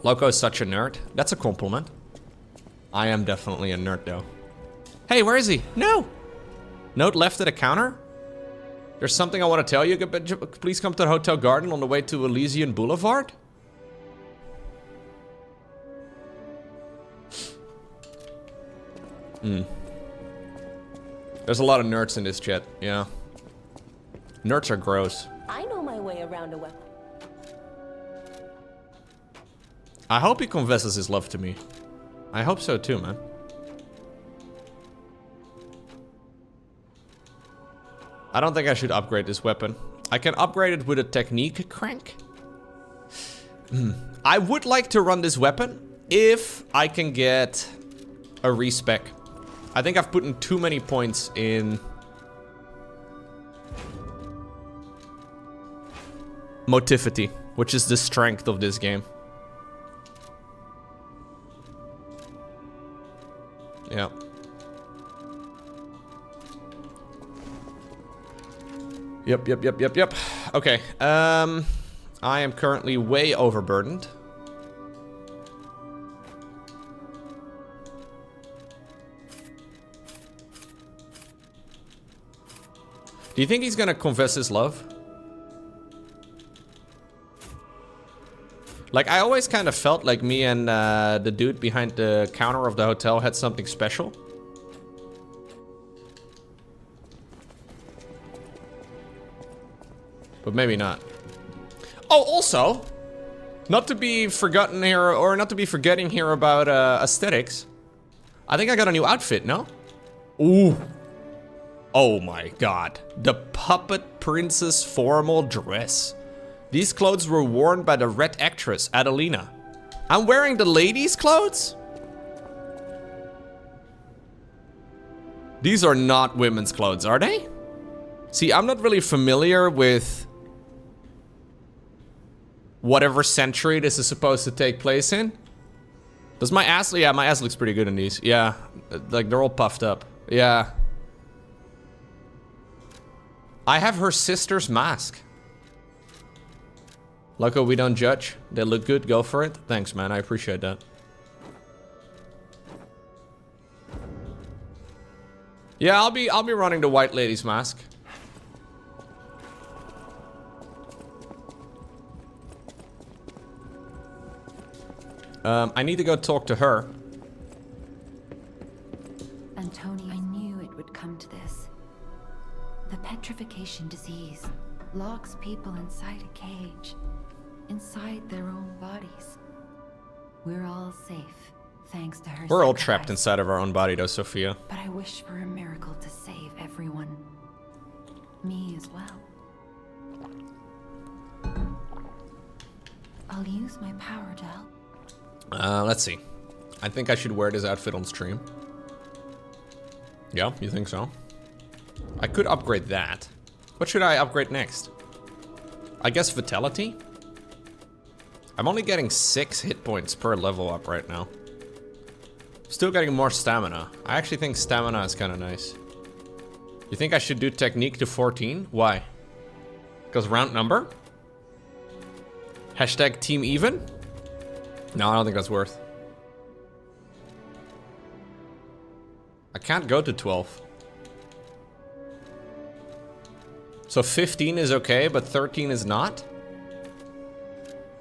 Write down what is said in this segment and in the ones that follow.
Lowko is such a nerd. That's a compliment. I am definitely a nerd, though. Hey, where is he? No! Note left at a counter? There's something I want to tell you. Please come to the Hotel Garden on the way to Elysian Boulevard. There's a lot of nerds in this chat, yeah. Nerds are gross. I know my way around a weapon. I hope he confesses his love to me. I hope so too, man. I don't think I should upgrade this weapon. I can upgrade it with a technique crank. I would like to run this weapon if I can get a respec. I think I've put in too many points in motivity, which is the strength of this game. Yeah. Yep. Okay, I am currently way overburdened. Do you think he's gonna confess his love? Like, I always kind of felt like me and the dude behind the counter of the hotel had something special. But maybe not. Oh, also, not to be forgotten here, or not to be forgetting here about aesthetics. I think I got a new outfit, no? Ooh. Oh my god. The Puppet Princess formal dress. These clothes were worn by the red actress, Adelina. I'm wearing the ladies' clothes? These are not women's clothes, are they? See, I'm not really familiar with whatever century this is supposed to take place in. Does my ass... Yeah, my ass looks pretty good in these. Yeah, like they're all puffed up. Yeah. I have her sister's mask. Lowko, we don't judge. They look good, go for it. Thanks, man, I appreciate that. Yeah, I'll be running the white lady's mask. I need to go talk to her. And Tony, I knew it would come to this. The petrification disease locks people inside a cage, inside their own bodies. We're all safe, thanks to her. We're all trapped inside of our own body, though, Sophia. But I wish for a miracle to save everyone. Me as well. I'll use my power to help. Let's see. I think I should wear this outfit on stream. Yeah, you think so? I could upgrade that. What should I upgrade next? I guess Vitality? I'm only getting 6 hit points per level up right now. Still getting more stamina. I actually think stamina is kind of nice. You think I should do technique to 14? Why? Because round number? Hashtag team even? No, I don't think that's worth. I can't go to 12. So 15 is okay, but 13 is not?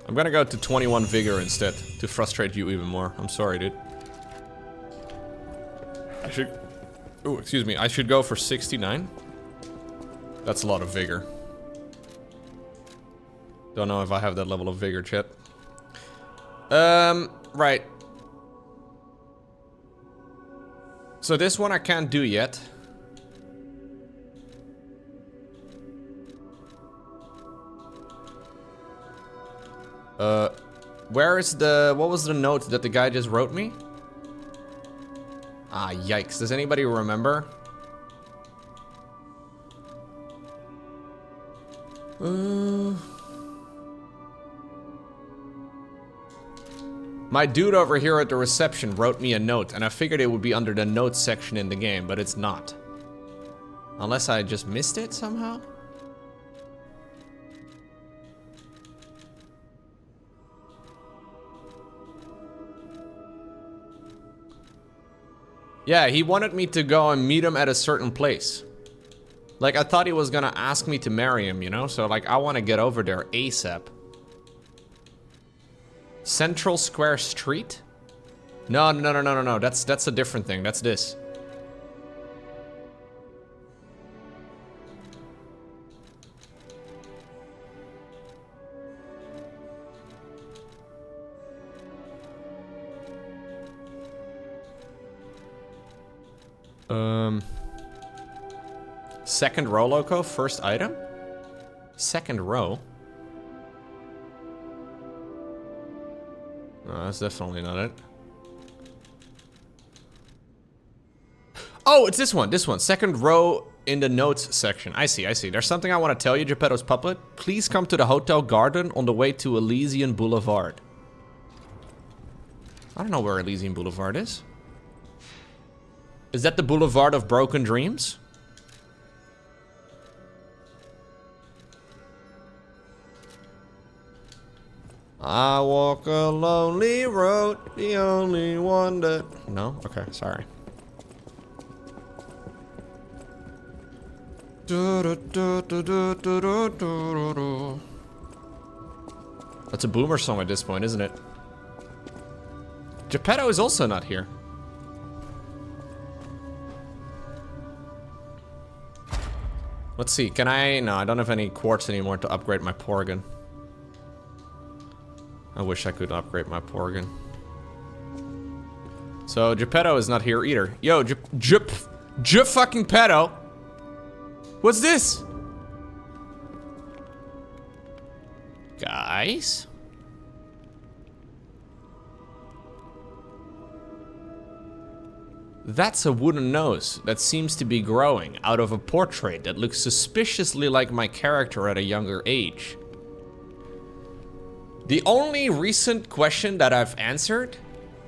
I'm gonna go to 21 vigor instead, to frustrate you even more. I'm sorry, dude. I should... Oh, excuse me. I should go for 69. That's a lot of vigor. Don't know if I have that level of vigor, chat. Right. So this one I can't do yet. Where is the... What was the note that the guy just wrote me? Ah, yikes. Does anybody remember? My dude over here at the reception wrote me a note, and I figured it would be under the notes section in the game, but it's not. Unless I just missed it somehow? Yeah, he wanted me to go and meet him at a certain place. Like, I thought he was gonna ask me to marry him, you know? So, like, I want to get over there ASAP. Central Square Street? No. That's a different thing. That's this. Second row, Lowko. First item? Second row? No, that's definitely not it. Oh, it's this one. This one. Second row in the notes section. I see. There's something I want to tell you, Geppetto's puppet. Please come to the Hotel Garden on the way to Elysian Boulevard. I don't know where Elysian Boulevard is. Is that the Boulevard of Broken Dreams? I walk a lonely road, the only one that... No? Okay, sorry. That's a boomer song at this point, isn't it? Geppetto is also not here. Let's see, can I... No, I don't have any quartz anymore to upgrade my Porgan. I wish I could upgrade my Porgan. So, Geppetto is not here either. Yo, fucking Petto! What's this? Guys? That's a wooden nose that seems to be growing out of a portrait that looks suspiciously like my character at a younger age. The only recent question that I've answered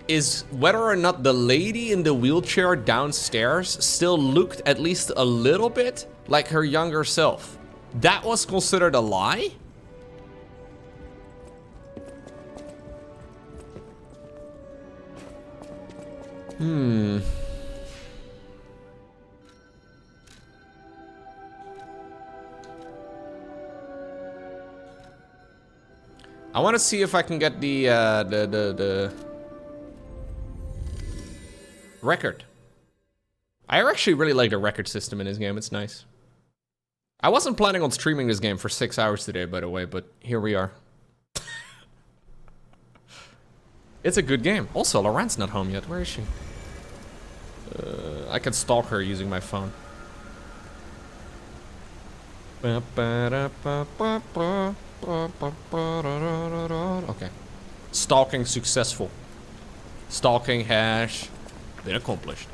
is whether or not the lady in the wheelchair downstairs still looked at least a little bit like her younger self. That was considered a lie? I want to see if I can get the record. I actually really like the record system in this game. It's nice. I wasn't planning on streaming this game for 6 hours today, by the way, but here we are. It's a good game. Also, Laurent's not home yet. Where is she? I can stalk her using my phone. Okay. Stalking successful. Stalking hash been accomplished.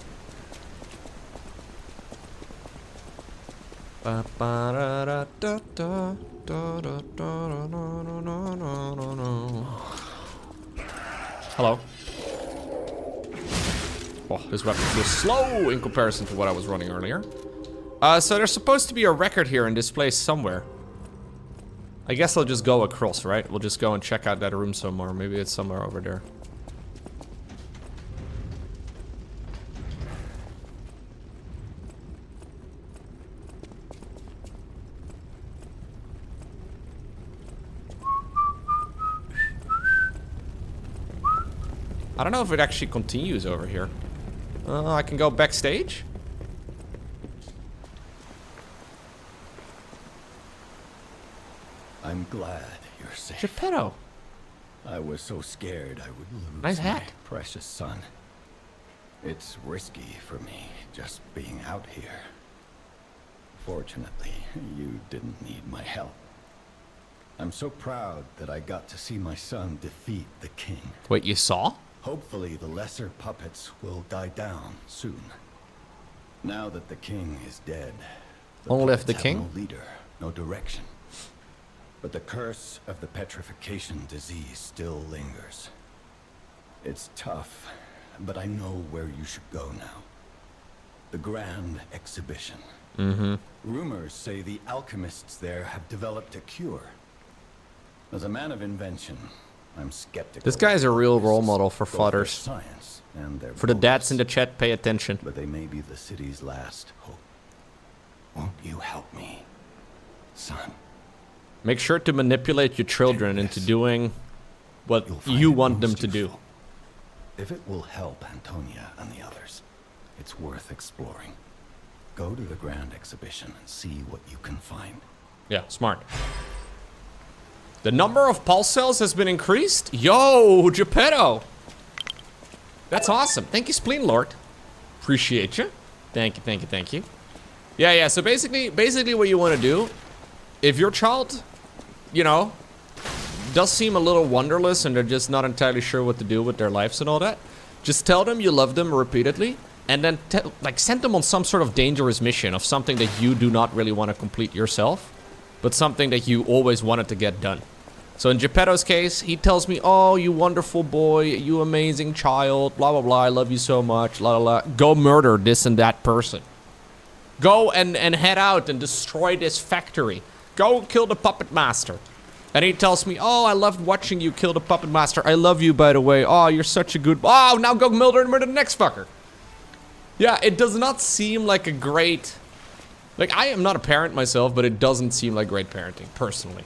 Hello. Oh, this weapon feels slow in comparison to what I was running earlier. So there's supposed to be a record here in this place somewhere. I guess I'll just go across, right? We'll just go and check out that room somewhere. Maybe it's somewhere over there. I don't know if it actually continues over here. I can go backstage? I'm glad you're safe. Geppetto. I was so scared I would lose Nice my hat. precious son. It's risky for me just being out here. Fortunately, you didn't need my help. I'm so proud that I got to see my son defeat the king. Wait, you saw? Hopefully the lesser puppets will die down soon. Now that the king is dead, Only if the puppets have king? no leader, no direction. But the curse of the petrification disease still lingers. It's tough, but I know where you should go now. The Grand Exhibition. Rumors say the alchemists there have developed a cure. As a man of invention, I'm skeptical. This guy's a real role model for Both their fathers. science and their For the dads motives. in the chat, pay attention. But they may be the city's last hope. Won't you help me, son? Make sure to manipulate your children into doing what You'll find you it want them most to do. useful. If it will help Antonia and the others, it's worth exploring. Go to the grand exhibition and see what you can find. Yeah, smart. The number of pulse cells has been increased? Yo, Geppetto! That's awesome. Thank you, Spleen Lord. Appreciate you. Thank you, thank you, thank you. Yeah, so basically what you want to do, if your child, you know, does seem a little wonderless and they're just not entirely sure what to do with their lives and all that, just tell them you love them repeatedly, and then like send them on some sort of dangerous mission of something that you do not really want to complete yourself, but something that you always wanted to get done. So in Geppetto's case, he tells me, oh, you wonderful boy, you amazing child, blah, blah, blah, I love you so much, la, la, la. Go murder this and that person. Go and head out and destroy this factory. Go kill the puppet master. And he tells me, oh, I loved watching you kill the puppet master. I love you, by the way. Oh, you're such a good... Oh, now go murder the next fucker. Yeah, it does not seem like a great... Like, I am not a parent myself, but it doesn't seem like great parenting, personally.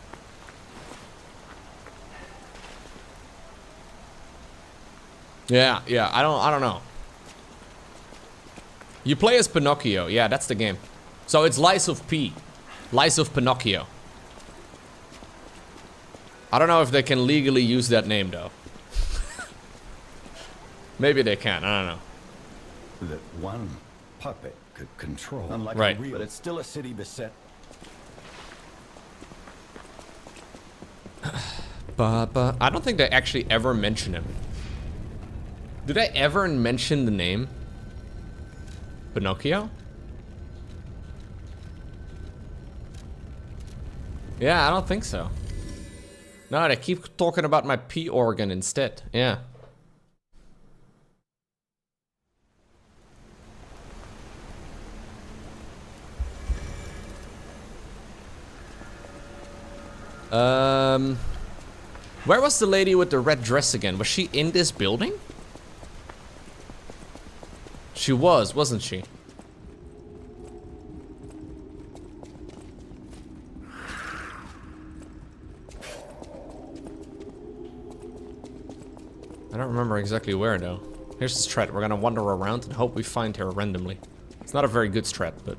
Yeah, I don't know. You play as Pinocchio. Yeah, that's the game. So it's Lies of P. Lies of Pinocchio. I don't know if they can legally use that name, though. Maybe they can. I don't know. That one puppet could control. Unlike Right. a real, but it's still a city beset. But I don't think they actually ever mention him. Did I ever mention the name? Pinocchio? Yeah, I don't think so. No, they keep talking about my P organ instead. Yeah. Where was the lady with the red dress again? Was she in this building? She was, wasn't she? I don't remember exactly where, though. Here's the strat. We're gonna wander around and hope we find her randomly. It's not a very good strat, but...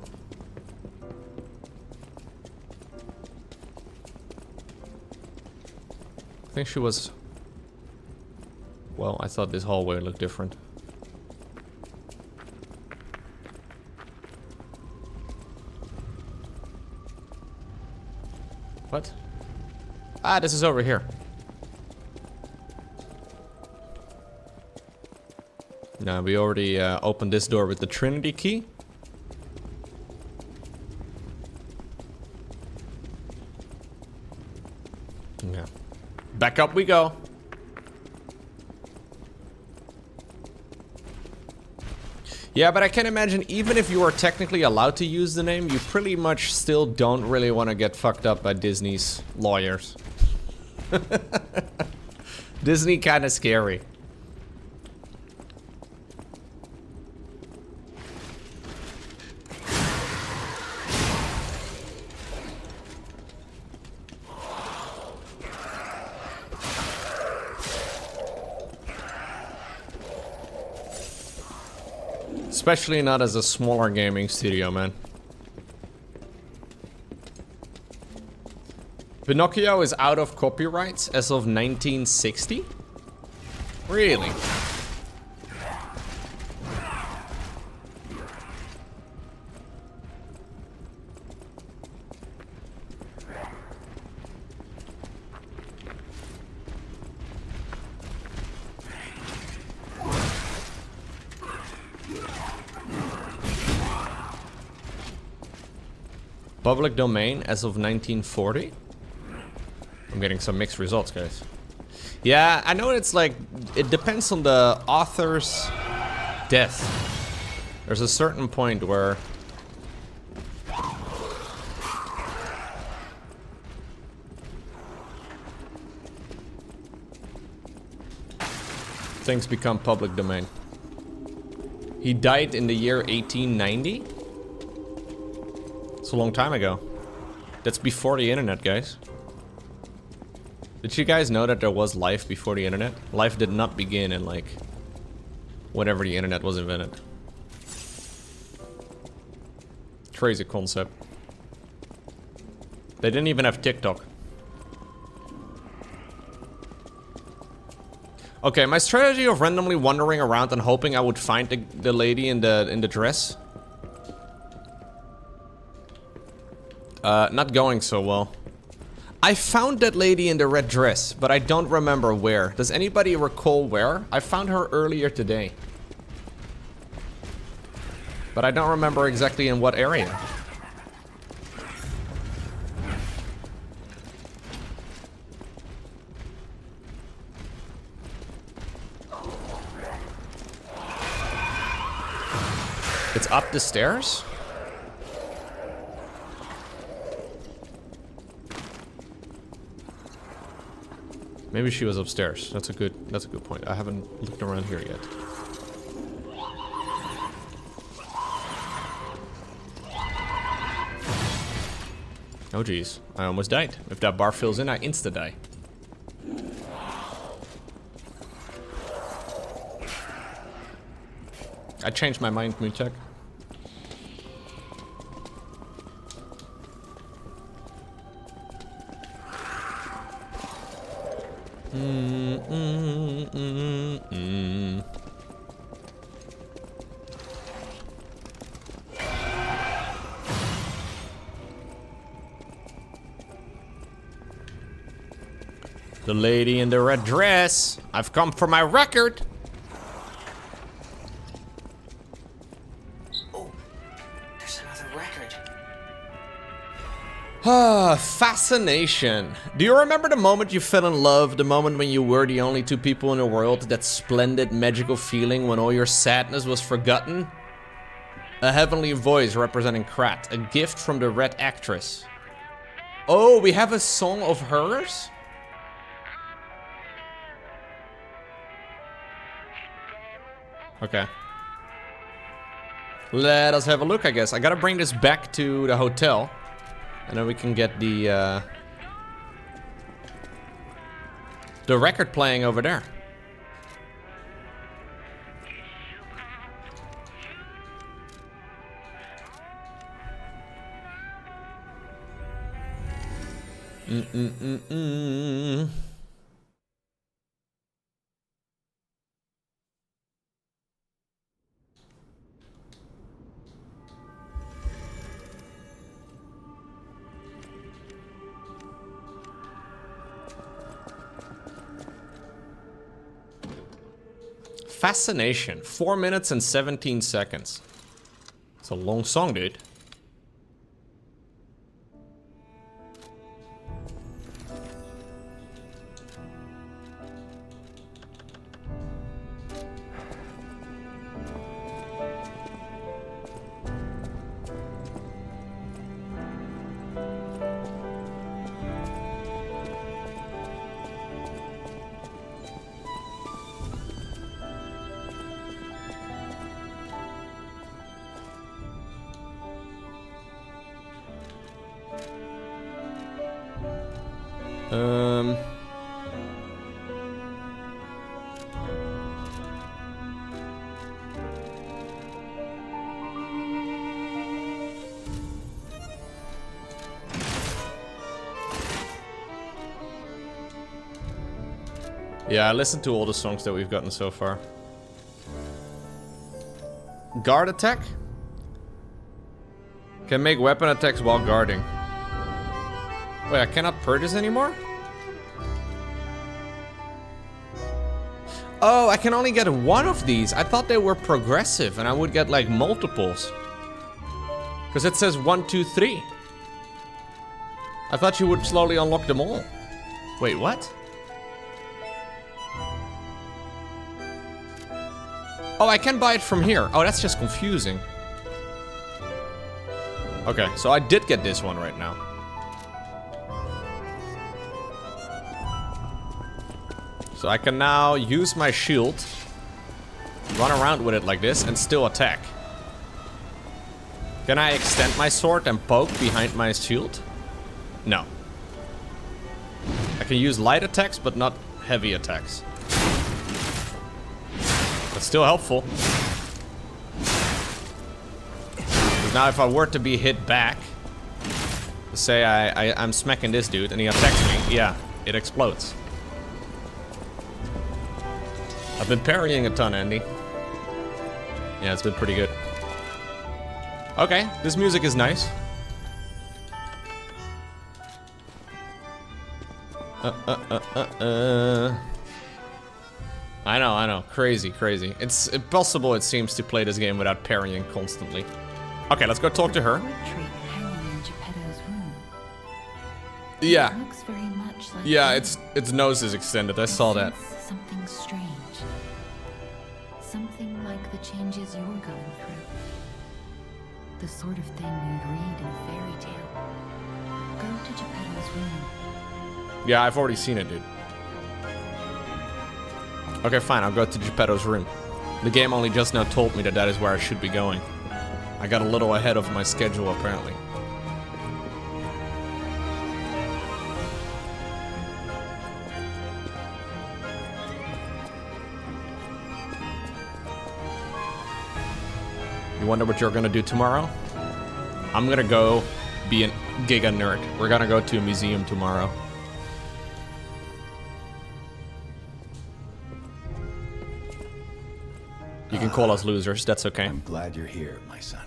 I think she was... Well, I thought this hallway looked different. What? Ah, this is over here. No, we already opened this door with the Trinity key. Yeah. Back up we go. Yeah, but I can imagine even if you are technically allowed to use the name, you pretty much still don't really want to get fucked up by Disney's lawyers. Disney kind of scary. Especially not as a smaller gaming studio, man. Pinocchio is out of copyrights as of 1960? Really? Public domain as of 1940? I'm getting some mixed results, guys. Yeah, I know it's like, it depends on the author's death. There's a certain point where... things become public domain. He died in the year 1890? It's a long time ago. That's before the internet, guys. Did you guys know that there was life before the internet? Life did not begin in, like, whenever the internet was invented. Crazy concept. They didn't even have TikTok. Okay, my strategy of randomly wandering around and hoping I would find the lady in the dress. Not going so well. I found that lady in the red dress, but I don't remember where. Does anybody recall where? I found her earlier today. But I don't remember exactly in what area. It's up the stairs? Maybe she was upstairs. That's a good point. I haven't looked around here yet. Oh geez, I almost died. If that bar fills in, I insta-die. I changed my mind, mood check. The lady in the red dress. I've come for my record. Oh, there's another record. Ah, fascination. Do you remember the moment you fell in love? The moment when you were the only two people in the world? That splendid, magical feeling when all your sadness was forgotten? A heavenly voice representing Krat. A gift from the red actress. Oh, we have a song of hers? Okay. Let us have a look, I guess. I gotta bring this back to the hotel. And then we can get the record playing over there. Fascination. 4 minutes and 17 seconds. It's a long song, dude. Yeah, I listened to all the songs that we've gotten so far. Guard attack? Can make weapon attacks while guarding. Wait, I cannot purchase anymore? Oh, I can only get one of these. I thought they were progressive and I would get like multiples. Because it says 1, 2, 3. I thought you would slowly unlock them all. Wait, what? Oh, I can buy it from here. Oh, that's just confusing. Okay, so I did get this one right now. So I can now use my shield, run around with it like this, and still attack. Can I extend my sword and poke behind my shield? No. I can use light attacks, but not heavy attacks. But still helpful. Because now if I were to be hit back, say I'm smacking this dude and he attacks me, yeah, it explodes. I've been parrying a ton, Andy. Yeah, it's been pretty good. Okay, this music is nice. I know. Crazy. It's impossible, it seems, to play this game without parrying constantly. Okay, let's go talk to her. Portrait hanging in Geppetto's room. Yeah. It looks very much like Yeah, you. its nose is extended. I saw that. Sense something strange. Something like the changes you're going through. The sort of thing you'd read in a fairy tale. Go to Geppetto's room. Yeah, I've already seen it, dude. Okay, fine. I'll go to Geppetto's room. The game only just now told me that that is where I should be going. I got a little ahead of my schedule, apparently. You wonder what you're gonna do tomorrow? I'm gonna go be a giga nerd. We're gonna go to a museum tomorrow. You can call us losers, that's okay. I'm glad you're here, my son.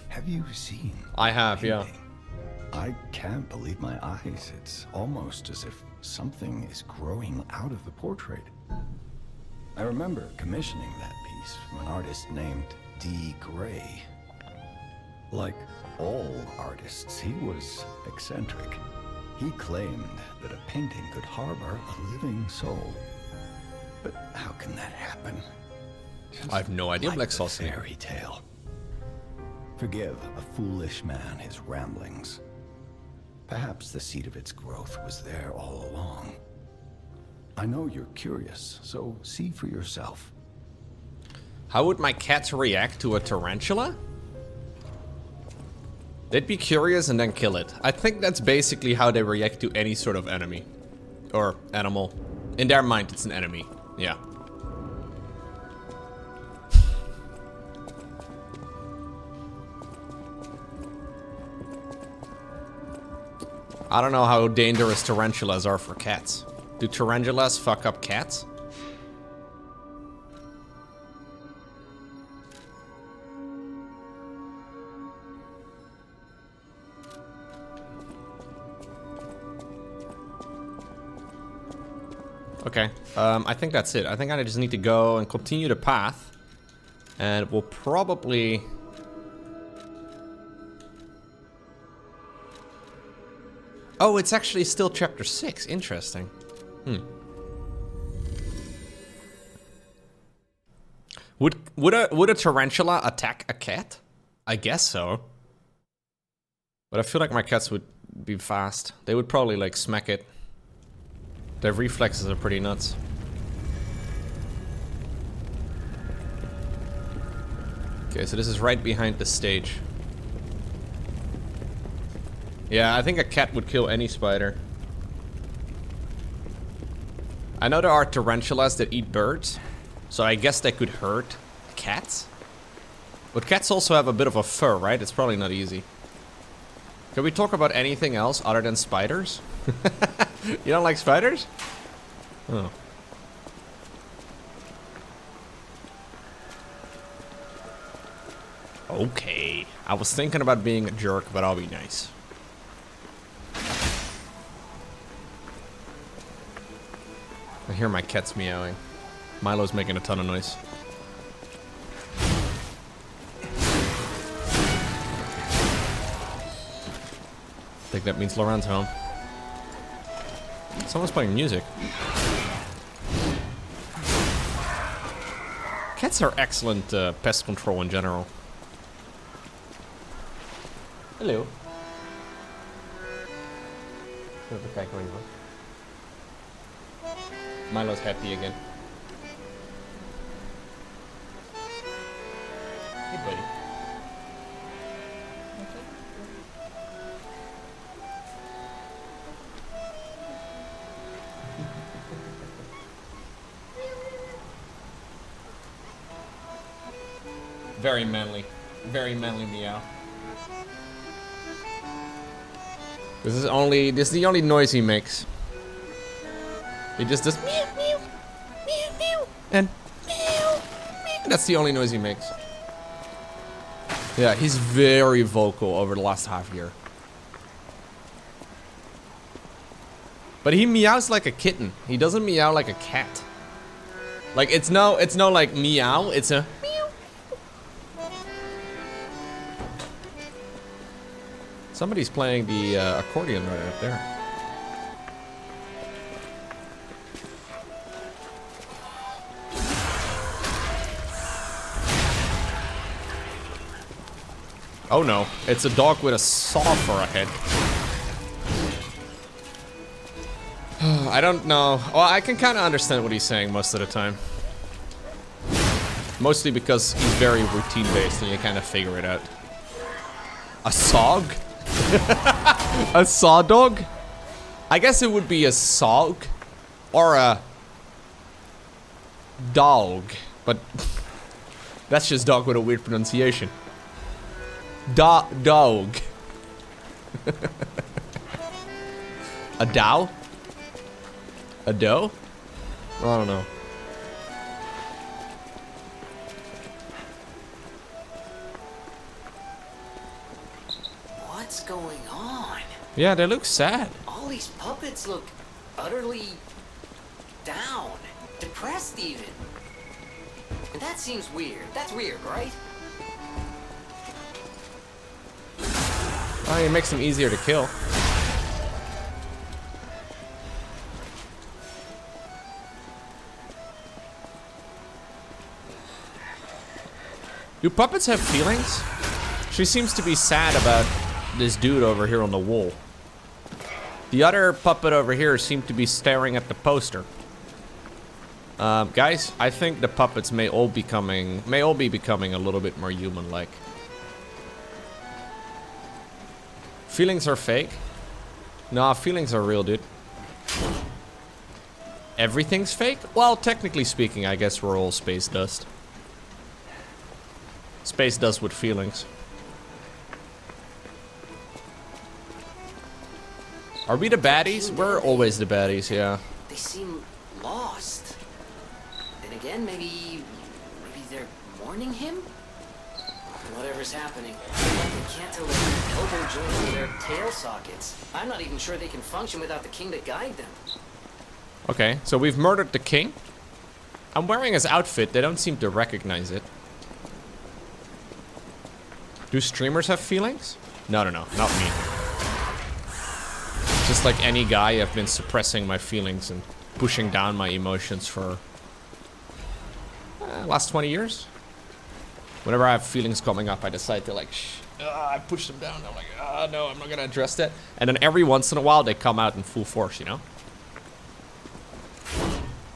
Have you seen? I have, yeah. painting? I can't believe my eyes. It's almost as if something is growing out of the portrait. I remember commissioning that piece from an artist named D. Gray. Like all artists, he was eccentric. He claimed that a painting could harbor a living soul. But how can that happen? Just I have no idea, like Black the Sauce. fairy tale. Forgive a foolish man his ramblings. Perhaps the seed of its growth was there all along. I know you're curious, so see for yourself. How would my cats react to a tarantula? They'd be curious and then kill it. I think that's basically how they react to any sort of enemy. Or animal. In their mind, it's an enemy. Yeah. I don't know how dangerous tarantulas are for cats. Do tarantulas fuck up cats? Okay, I think that's it. I think I just need to go and continue the path. And we'll probably... Oh, it's actually still chapter 6. Interesting. Would a tarantula attack a cat? I guess so. But I feel like my cats would be fast. They would probably like smack it. Their reflexes are pretty nuts. Okay, so this is right behind the stage. Yeah, I think a cat would kill any spider. I know there are tarantulas that eat birds, so I guess they could hurt cats. But cats also have a bit of a fur, right? It's probably not easy. Can we talk about anything else other than spiders? You don't like spiders? Oh. Okay. I was thinking about being a jerk, but I'll be nice. I hear my cats meowing. Milo's making a ton of noise. I think that means Laurent's home. Someone's playing music. Cats are excellent pest control in general. Hello. Even kijken waar je was. Milo's happy again. Hey, buddy. Very manly. Very manly meow. This is the only noise he makes. He just does meow meow meow meow and meow meow. That's the only noise he makes. Yeah, he's very vocal over the last half year. But he meows like a kitten. He doesn't meow like a cat. Like it's no like meow, it's a meow. Somebody's playing the accordion right up there. Oh no, it's a dog with a saw for a head. I don't know. Well, I can kind of understand what he's saying most of the time. Mostly because he's very routine-based and you kind of figure it out. A sog? A saw dog? I guess it would be a sog. Or a dog. But that's just dog with a weird pronunciation. Dog. A dow? A doe? I don't know. What's going on? Yeah, they look sad. All these puppets look utterly down, depressed even. And that seems weird. That's weird, right? Oh, it makes them easier to kill. Do puppets have feelings? She seems to be sad about this dude over here on the wall. The other puppet over here seemed to be staring at the poster. Guys, I think the puppets may all be becoming a little bit more human-like. Feelings are fake? Nah, feelings are real, dude. Everything's fake? Well, technically speaking, I guess we're all space dust. Space dust with feelings. Are we the baddies? We're always the baddies, yeah. They seem lost. Then again, maybe they're mourning him? Whatever's happening, they can't tell the elbow joints from their tail sockets. I'm not even sure they can function without the king to guide them. Okay, so we've murdered the king. I'm wearing his outfit. They don't seem to recognize it. Do streamers have feelings? No, not me. Just like any guy, I've been suppressing my feelings and pushing down my emotions for last 20 years. Whenever I have feelings coming up, I decide to like, I push them down. I'm like, no, I'm not gonna address that. And then every once in a while, they come out in full force, you know?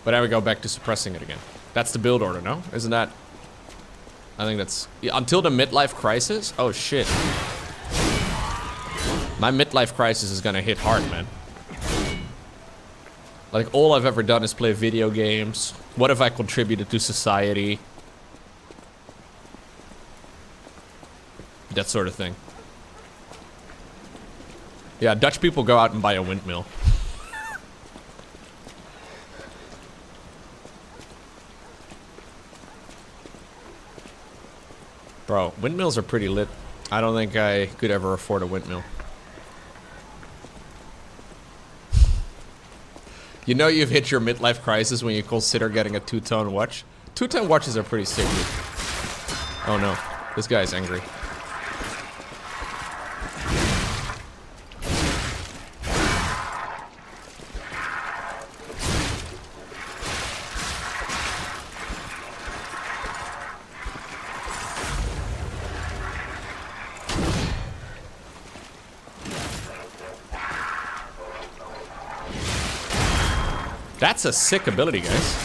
But now we go back to suppressing it again. That's the build order, no? Isn't that? I think that's... Yeah, until the midlife crisis? Oh, shit. My midlife crisis is gonna hit hard, man. Like, all I've ever done is play video games. What have I contributed to society? That sort of thing. Yeah, Dutch people go out and buy a windmill. Bro, windmills are pretty lit. I don't think I could ever afford a windmill. You know you've hit your midlife crisis when you consider getting a two-tone watch? Two-tone watches are pretty sick, dude. Oh no, this guy's angry. That's a sick ability, guys.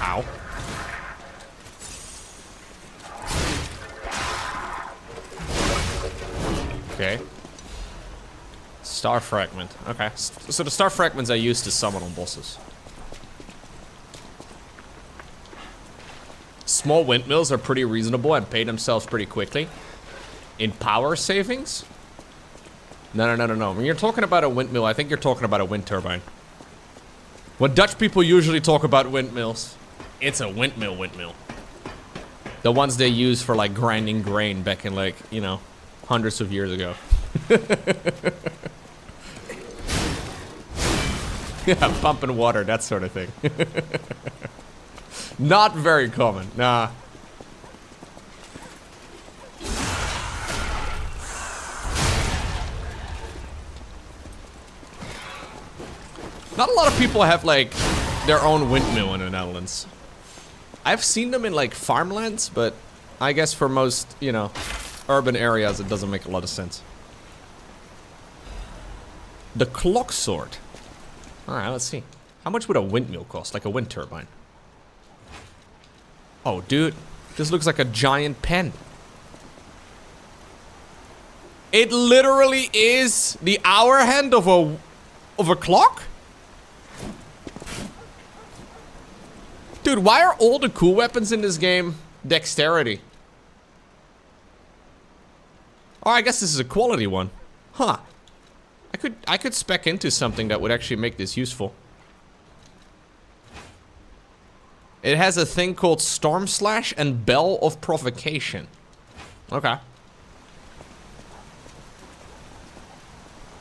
Ow. Okay. Star fragment. Okay. So the star fragments I use to summon on bosses. Small windmills are pretty reasonable and pay themselves pretty quickly. In power savings? No. When you're talking about a windmill, I think you're talking about a wind turbine. When Dutch people usually talk about windmills, it's a windmill. The ones they use for like grinding grain back in like, you know, hundreds of years ago. Yeah, pumping water, that sort of thing. Not very common, nah. Not a lot of people have like their own windmill in the Netherlands. I've seen them in like farmlands, but I guess for most, you know, urban areas it doesn't make a lot of sense. The clock sword. Alright, let's see. How much would a windmill cost? Like a wind turbine? Oh, dude. This looks like a giant pen. It literally is the hour hand of a clock? Dude, why are all the cool weapons in this game dexterity? Oh, I guess this is a quality one. Huh. I could spec into something that would actually make this useful. It has a thing called Storm Slash and Bell of Provocation. Okay.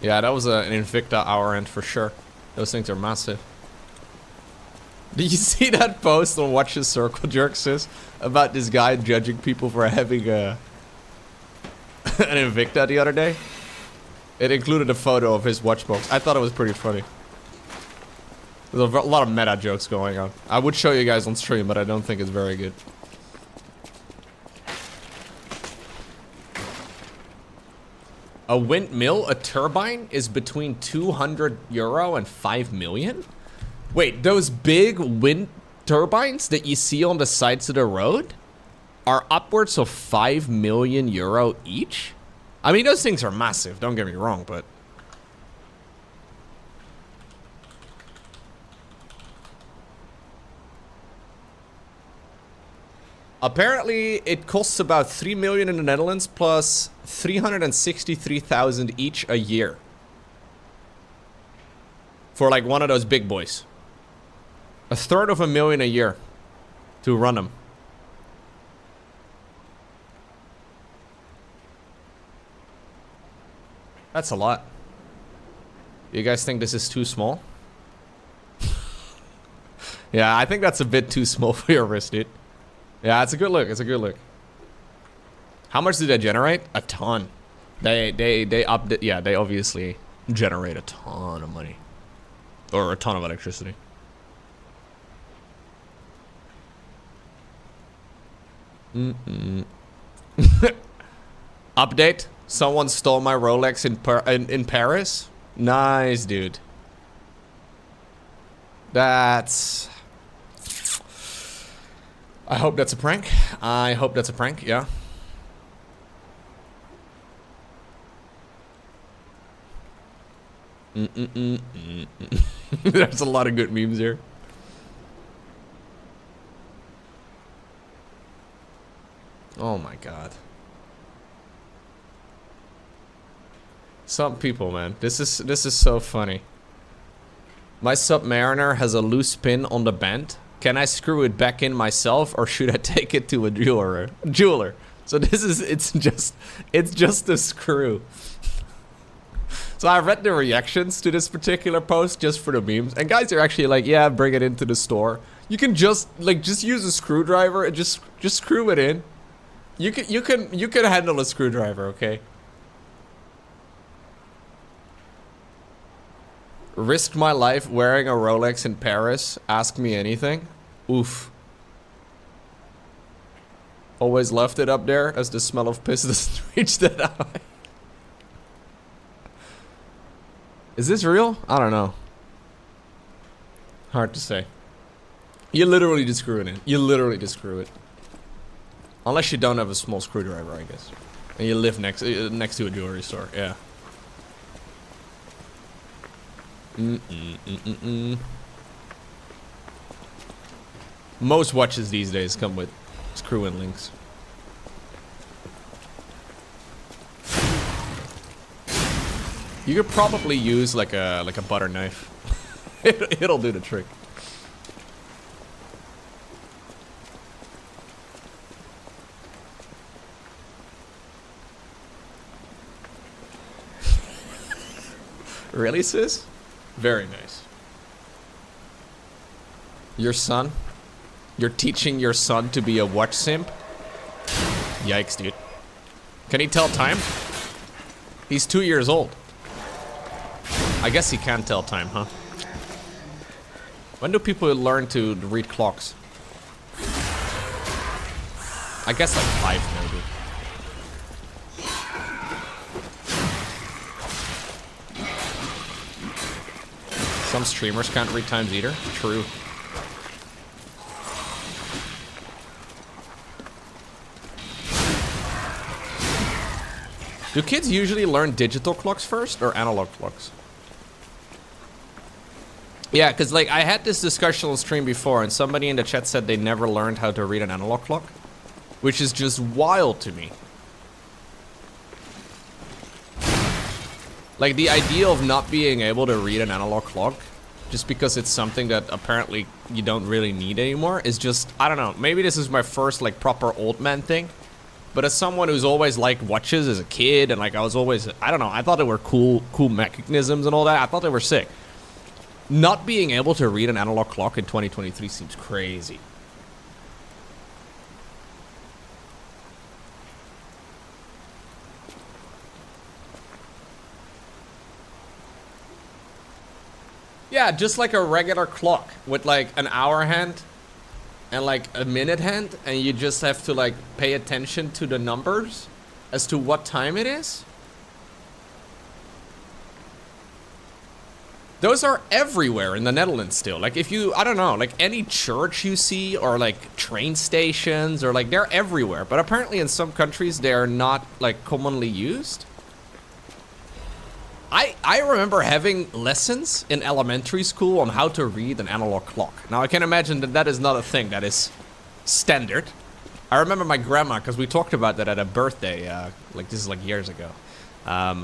Yeah, that was an Invicta hour end for sure. Those things are massive. Did you see that post on Watch His Circle Jerks about this guy judging people for having an Invicta the other day? It included a photo of his watch box. I thought it was pretty funny. There's a lot of meta jokes going on. I would show you guys on stream, but I don't think it's very good. A windmill, a turbine, is between 200 euro and 5 million? Wait, those big wind turbines that you see on the sides of the road are upwards of 5 million euro each? I mean, those things are massive, don't get me wrong, but... Apparently, it costs about 3 million in the Netherlands plus 363,000 each a year. For like one of those big boys. A third of a million a year to run them. That's a lot. You guys think this is too small? Yeah, I think that's a bit too small for your wrist, dude. Yeah, it's a good look. It's a good look. How much do they generate? A ton. They obviously generate a ton of money. Or a ton of electricity. Update. Someone stole my Rolex in Paris. Nice, dude. That's... I hope that's a prank. I hope that's a prank, yeah. There's a lot of good memes here. Oh my god. Some people, man. This is so funny. My Submariner has a loose pin on the band. Can I screw it back in myself, or should I take it to a jeweler? So this is, it's just a screw. So I read the reactions to this particular post just for the memes, and guys are actually like, yeah, bring it into the store. You can just use a screwdriver and just screw it in. You can handle a screwdriver, okay? Risked my life wearing a Rolex in Paris. Ask me anything. Oof. Always left it up there as the smell of piss doesn't reach that high. Is this real? I don't know. Hard to say. You literally just screw it in. You literally just screw it. Unless you don't have a small screwdriver, I guess. And you live next to a jewelry store. Yeah. Most watches these days come with screw-in links. You could probably use like a butter knife. It'll do the trick. Really, sis? Very nice. Your son? You're teaching your son to be a watch simp? Yikes, dude. Can he tell time? He's 2 years old. I guess he can tell time, huh? When do people learn to read clocks? I guess like 5 maybe. Some streamers can't read times either. True. Do kids usually learn digital clocks first or analog clocks? Yeah, because like I had this discussion on stream before and somebody in the chat said they never learned how to read an analog clock, which is just wild to me. Like the idea of not being able to read an analog clock just because it's something that apparently you don't really need anymore is just, I don't know, maybe this is my first like proper old man thing. But as someone who's always liked watches as a kid and like I was always, I don't know, I thought they were cool mechanisms and all that. I thought they were sick. Not being able to read an analog clock in 2023 seems crazy. Yeah, just like a regular clock with like an hour hand and like a minute hand, and you just have to like pay attention to the numbers as to what time it is. Those are everywhere in the Netherlands still. Like if you, I don't know, like any church you see or like train stations or like they're everywhere. But apparently in some countries they are not like commonly used. I remember having lessons in elementary school on how to read an analog clock. Now I can imagine that that is not a thing that is standard. I remember my grandma, because we talked about that at a birthday, like this is like years ago.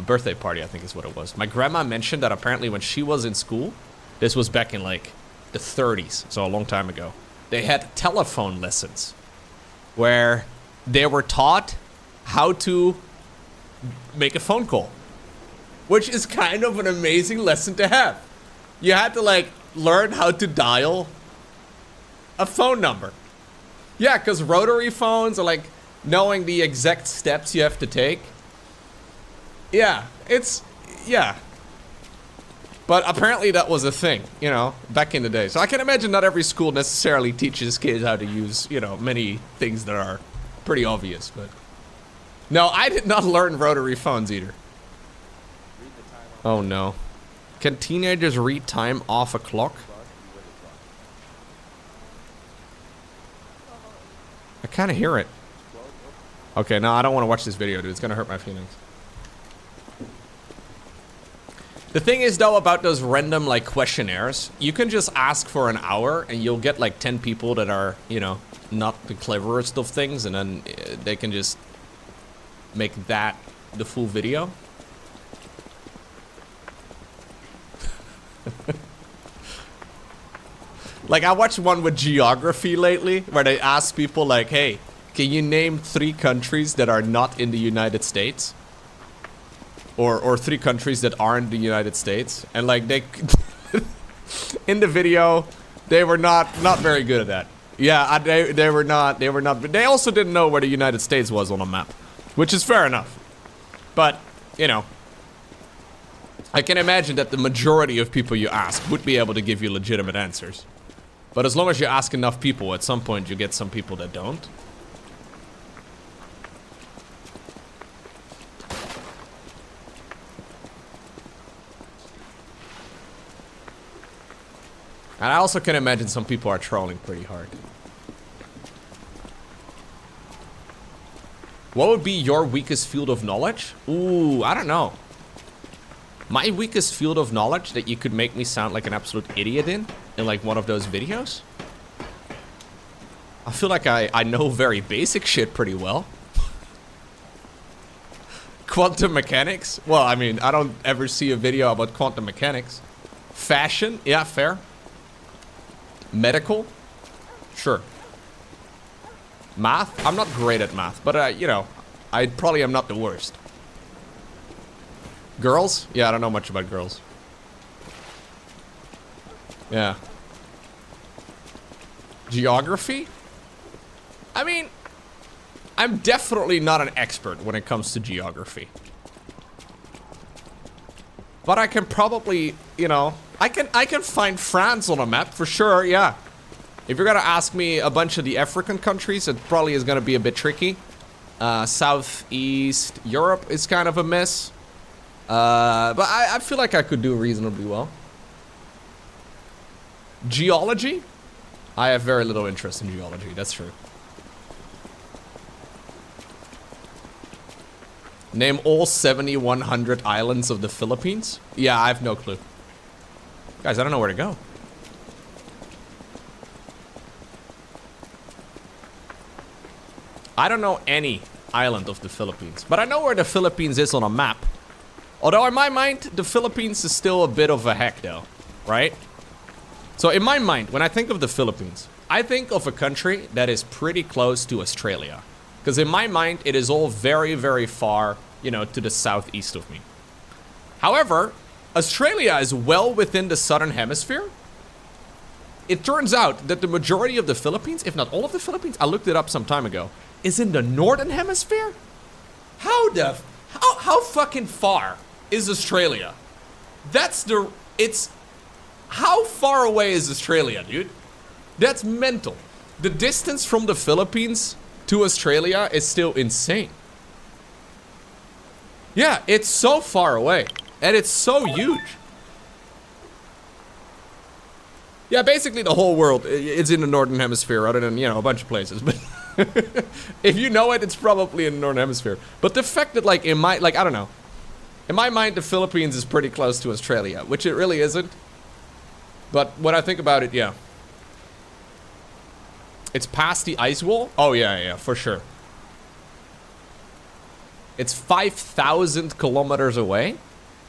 Birthday party, I think is what it was. My grandma mentioned that apparently when she was in school, this was back in like the 30s, so a long time ago, they had telephone lessons where they were taught how to make a phone call, which is kind of an amazing lesson to have. You had to like learn how to dial a phone number. Yeah, because rotary phones are like knowing the exact steps you have to take. Yeah, yeah. But apparently that was a thing, you know, back in the day. So I can imagine not every school necessarily teaches kids how to use, you know, many things that are pretty obvious, but. No, I did not learn rotary phones either. Oh no. Can teenagers read time off a clock? I kind of hear it. Okay, no, I don't want to watch this video, dude. It's going to hurt my feelings. The thing is, though, about those random, like, questionnaires, you can just ask for an hour and you'll get, like, 10 people that are, you know, not the cleverest of things, and then they can just make that the full video. Like, I watched one with geography lately where they asked people like, hey, can you name 3 countries that are not in the United States? Or 3 countries that aren't the United States? And like they in the video, they were not very good at that. Yeah, they were not, but they also didn't know where the United States was on a map, which is fair enough. But, you know, I can imagine that the majority of people you ask would be able to give you legitimate answers. But as long as you ask enough people, at some point you get some people that don't. And I also can imagine some people are trolling pretty hard. What would be your weakest field of knowledge? Ooh, I don't know. My weakest field of knowledge that you could make me sound like an absolute idiot in like one of those videos? I feel like I know very basic shit pretty well. Quantum mechanics? Well, I mean, I don't ever see a video about quantum mechanics. Fashion? Yeah, fair. Medical? Sure. Math? I'm not great at math, but you know, I probably am not the worst. Girls? Yeah, I don't know much about girls. Yeah. Geography? I mean, I'm definitely not an expert when it comes to geography. But I can probably, you know, I can find France on a map for sure, yeah. If you're gonna ask me a bunch of the African countries, it probably is gonna be a bit tricky. Southeast Europe is kind of a mess. But I feel like I could do reasonably well. Geology? I have very little interest in geology, that's true. Name all 7,100 islands of the Philippines? Yeah, I have no clue. Guys, I don't know where to go. I don't know any island of the Philippines, but I know where the Philippines is on a map. Although in my mind, the Philippines is still a bit of a heck though, right? So in my mind, when I think of the Philippines, I think of a country that is pretty close to Australia. Because in my mind, it is all very, very far, you know, to the southeast of me. However, Australia is well within the southern hemisphere. It turns out that the majority of the Philippines, if not all of the Philippines, I looked it up some time ago, is in the northern hemisphere? How fucking far is Australia? How far away is Australia, dude? That's mental. The distance from the Philippines to Australia is still insane. Yeah, it's so far away. And it's so huge. Yeah, basically the whole world, it's in the northern hemisphere other than, you know, a bunch of places. But if you know it, it's probably in the northern hemisphere. But the fact that, like, I don't know. In my mind, the Philippines is pretty close to Australia, which it really isn't. But when I think about it, yeah. It's past the ice wall? Oh, yeah, for sure. It's 5,000 kilometers away.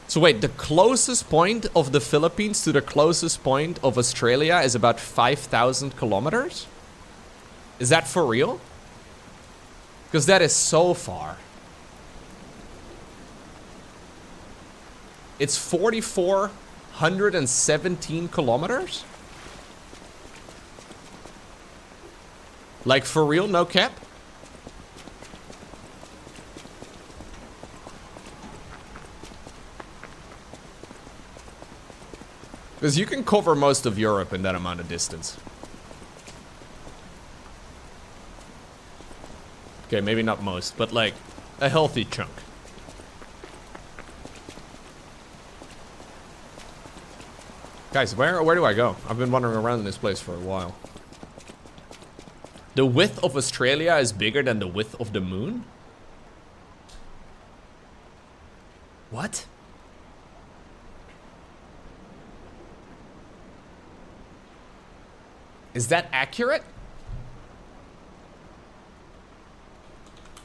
So wait, the closest point of the Philippines to the closest point of Australia is about 5,000 kilometers? Is that for real? Because that is so far. It's 4,417 kilometers? Like for real, no cap? Because you can cover most of Europe in that amount of distance. Okay, maybe not most, but like a healthy chunk. Guys, where do I go? I've been wandering around in this place for a while. The width of Australia is bigger than the width of the moon? What? Is that accurate?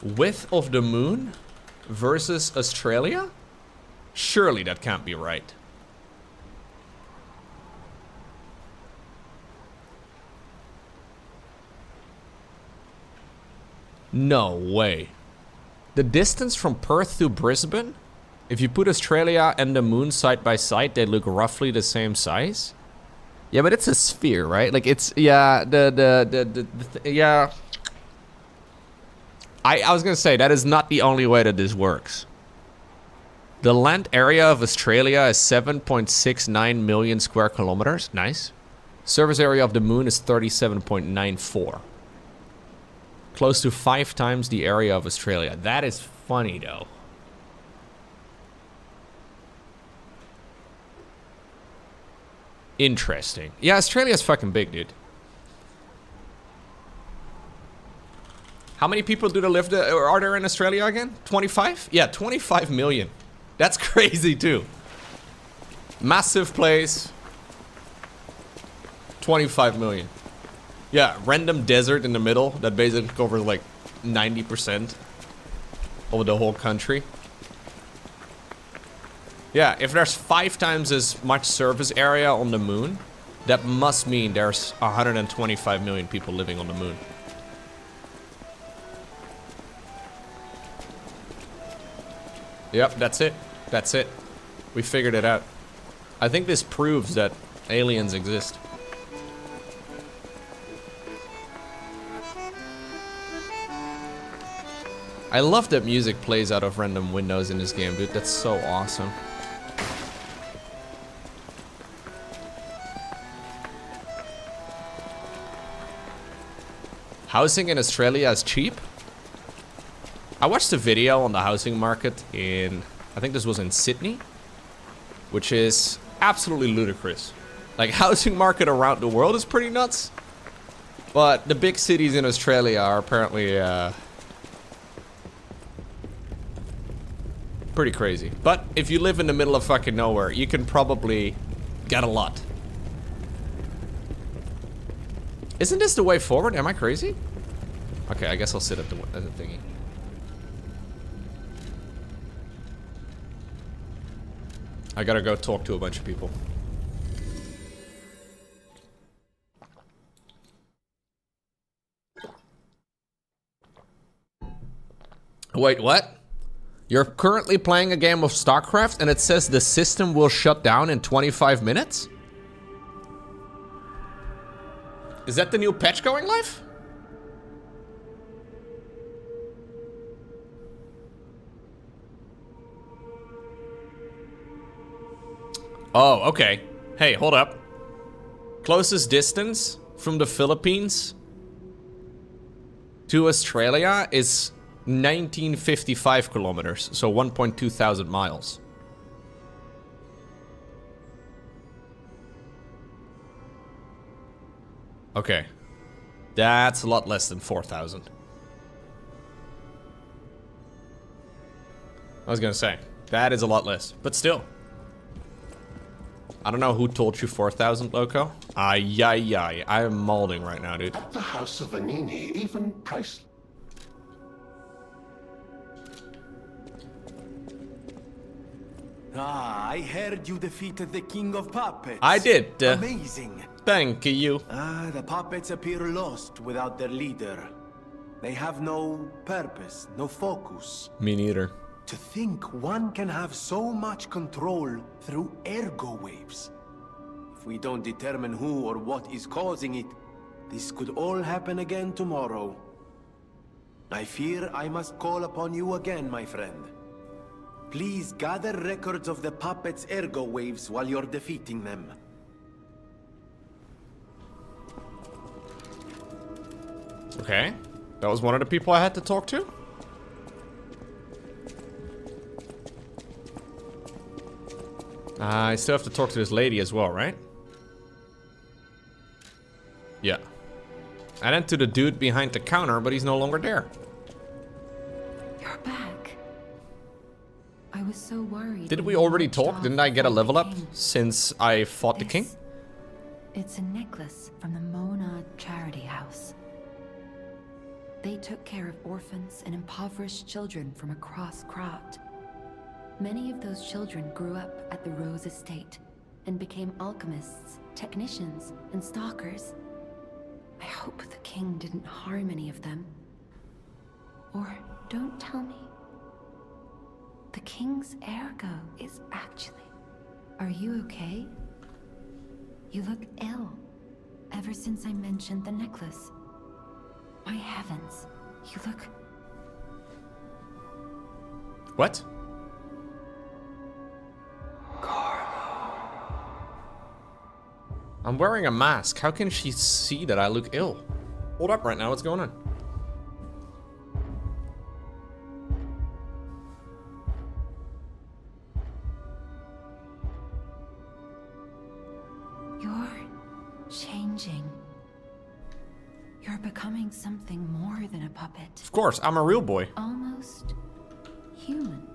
Width of the moon versus Australia? Surely that can't be right. No way. The distance from Perth to Brisbane? If you put Australia and the moon side by side, they look roughly the same size. Yeah, but it's a sphere, right? Like it's, yeah, yeah. I was gonna say, that is not the only way that this works. The land area of Australia is 7.69 million square kilometers. Nice. Surface area of the moon is 37.94. Close to 5 times the area of Australia. That is funny, though. Interesting. Yeah, Australia's fucking big, dude. How many people do there live or are there in Australia again? 25? Yeah, 25 million. That's crazy too. Massive place. 25 million. Yeah, random desert in the middle that basically covers like 90% of the whole country. Yeah, if there's 5 times as much surface area on the moon, that must mean there's 125 million people living on the moon. Yep, that's it. That's it. We figured it out. I think this proves that aliens exist. I love that music plays out of random windows in this game, dude. That's so awesome. Housing in Australia is cheap? I watched a video on the housing market in, I think this was in Sydney, which is absolutely ludicrous. Like, housing market around the world is pretty nuts, but the big cities in Australia are apparently pretty crazy. But if you live in the middle of fucking nowhere, you can probably get a lot. Isn't this the way forward? Am I crazy? Okay, I guess I'll sit at the thingy. I gotta go talk to a bunch of people. Wait, what? You're currently playing a game of StarCraft and it says the system will shut down in 25 minutes? Is that the new patch going live? Oh, okay. Hey, hold up. Closest distance from the Philippines to Australia is 1955 kilometers, so 1.2 thousand miles. Okay. That's a lot less than 4,000. I was gonna say, that is a lot less, but still. I don't know who told you 4,000, Lowko. Ay, I am molding right now, dude. The House of Vanini, even priceless. Ah, I heard you defeated the King of Puppets. I did. Amazing. Thank you. Ah, the puppets appear lost without their leader. They have no purpose, no focus. Me neither. To think one can have so much control through ergo waves. If we don't determine who or what is causing it, this could all happen again tomorrow. I fear I must call upon you again, my friend. Please gather records of the puppets' ergo waves while you're defeating them. Okay. That was one of the people I had to talk to? I still have to talk to this lady as well, right? Yeah. And then to the dude behind the counter, but he's no longer there. You're back. I was so worried. Did when we you already marched talk? off Didn't I get a before level the up king. since I fought the king? It's a necklace from the Mona Charity House. They took care of orphans and impoverished children from across Krat. Many of those children grew up at the Rose Estate and became alchemists, technicians, and stalkers. I hope the king didn't harm any of them. Or don't tell me. The king's ergo is actually... Are you okay? You look ill. Ever since I mentioned the necklace. My heavens, you look... What? I'm wearing a mask. How can she see that I look ill? Hold up right now. What's going on? You changing. You're becoming something more than a puppet. Of course, I'm a real boy. Almost human.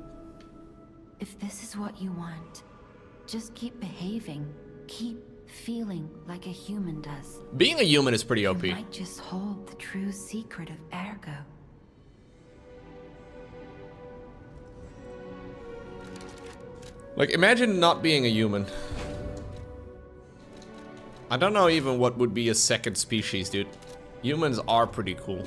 If this is what you want, just keep behaving. Keep feeling like a human does. Being a human is pretty OP. You might just hold the true secret of Ergo. Like, imagine not being a human. I don't know even what would be a second species, dude. Humans are pretty cool.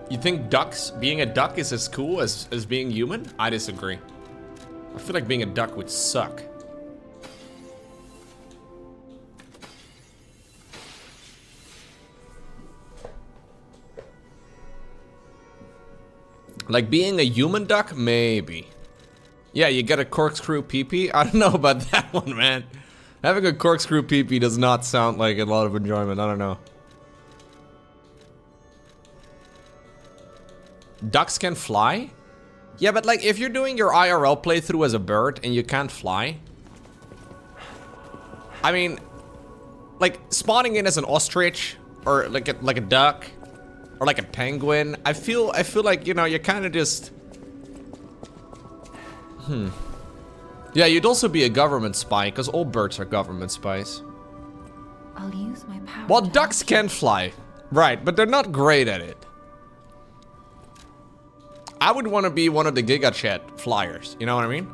You think being a duck is as cool as being human? I disagree. I feel like being a duck would suck. Like being a human duck, maybe. Yeah, you get a corkscrew pee-pee. I don't know about that one, man. Having a corkscrew pee-pee does not sound like a lot of enjoyment. I don't know. Ducks can fly? Yeah, but like if you're doing your IRL playthrough as a bird and you can't fly, I mean, like spawning in as an ostrich or like a duck or like a penguin, I feel like, you know, you kind of just Yeah, you'd also be a government spy because all birds are government spies. I'll use my power. Well, ducks can fly, right, but they're not great at it. I would want to be one of the Giga Chat flyers, you know what I mean?